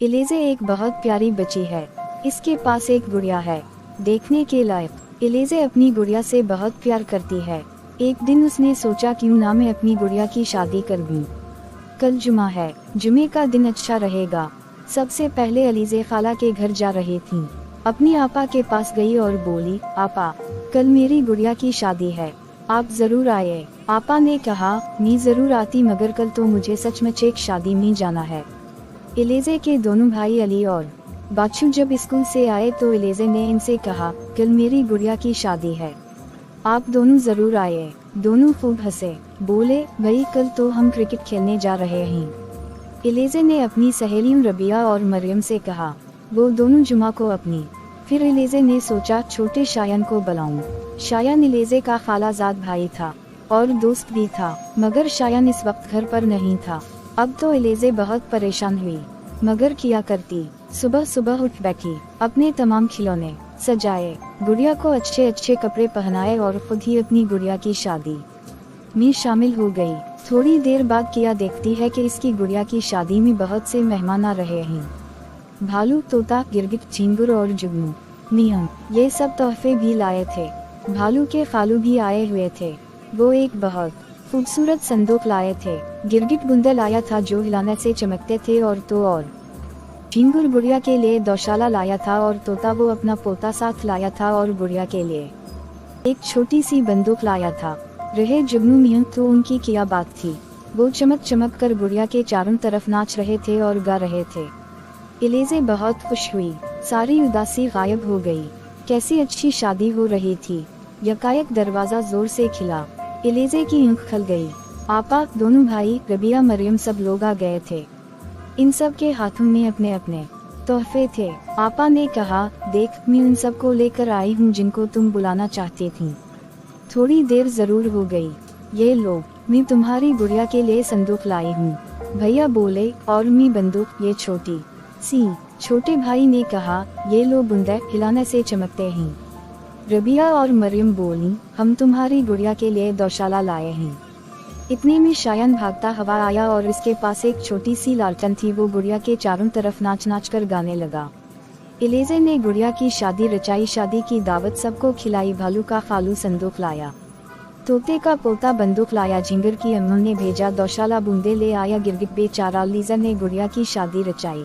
इलेज़े एक बहुत प्यारी बच्ची है। इसके पास एक गुड़िया है, देखने के लायक। इलेज़े अपनी गुड़िया से बहुत प्यार करती है। एक दिन उसने सोचा क्यों ना मैं अपनी गुड़िया की शादी कर दूं। कल जुमा है, जुमे का दिन अच्छा रहेगा। सबसे पहले इलेज़े खाला के घर जा रही थी। अपनी आपा के पास गई और बोली, आपा, कल मेरी गुड़िया की शादी है, आप जरूर आए। आपा ने कहा, मैं जरूर आती, मगर कल तो मुझे सचमुच एक शादी में जाना है। इलेज़े के दोनों भाई अली और बाचू जब स्कूल से आए तो इलेज़े ने इनसे कहा, कल मेरी गुड़िया की शादी है, आप दोनों जरूर आए। दोनों खूब हंसे, बोले, भाई कल तो हम क्रिकेट खेलने जा रहे हैं। इलेज़े ने अपनी सहेलियों रबिया और मरियम से कहा, वो दोनों जुमा को अपनी। फिर इलेज़े ने सोचा छोटे शायान को बुलाऊं। शायान इलेज़े का खालाजाद भाई था और दोस्त भी था, मगर शायान इस वक्त घर पर नहीं था। अब तो इलेज़े बहुत परेशान हुई, मगर किया करती, सुबह सुबह उठ बैठी, अपने तमाम खिलौने सजाए, गुड़िया को अच्छे अच्छे कपड़े पहनाए और खुद ही अपनी गुड़िया की शादी में शामिल हो गई। थोड़ी देर बाद किया देखती है कि इसकी गुड़िया की शादी में बहुत से मेहमान आ रहे हैं। भालू, तोता, गिरगिट, झिंगुर और जुगनू मियां, ये सब तोहफे भी लाए थे। भालू के खालू भी आए हुए थे, वो एक बहुत खूबसूरत संदूक लाए थे। गिरगिट बुंदे लाया था जो हिलाने से चमकते थे और झिंगुर गुड़िया के लिए गौशाला लाया था और तोता वो अपना पोता साथ लाया था और गुड़िया के लिए एक छोटी सी बंदूक लाया था। रहे जुगनू मियां तो उनकी क्या बात थी, वो चमक चमक कर गुड़िया के चारों तरफ नाच रहे थे और गा रहे थे। इलेज़े बहुत खुश हुई, सारी उदासी गायब हो गई। कैसी अच्छी शादी हो रही थी। यकायक दरवाजा जोर से खिला, इलेज़े की आँख खल गई। आपा, दोनों भाई, रबिया, मरियम सब लोग आ गए थे। इन सब के हाथों में अपने अपने तोहफे थे। आपा ने कहा, देख, मैं उन सब को लेकर आई हूँ जिनको तुम बुलाना चाहती थी। थोड़ी देर जरूर हो गई, ये लो, मैं तुम्हारी गुड़िया के लिए संदूक लाई हूँ। भैया बोले, और मैं बंदूक, ये छोटी सी। छोटे भाई ने कहा, ये लो बुंदे, हिलाने से चमकते हैं। रबिया और मरियम बोली, हम तुम्हारी गुड़िया के लिए गौशाला लाए हैं। इतने में शायान भागता हुआ आया और इसके पास एक छोटी सी लालटेन थी। वो गुड़िया के चारों तरफ नाच नाच कर गाने लगा। इलेज़े ने गुड़िया की शादी रचाई, शादी की दावत सबको खिलाई। भालू का खालू संदूक लाया, तोते का पोता बंदूक लाया, झिंगर की अम्मा ने भेजा गौशाला, बूंदे ले आया गिरगिट बेचारा। इलेज़े ने गुड़िया की शादी रचाई।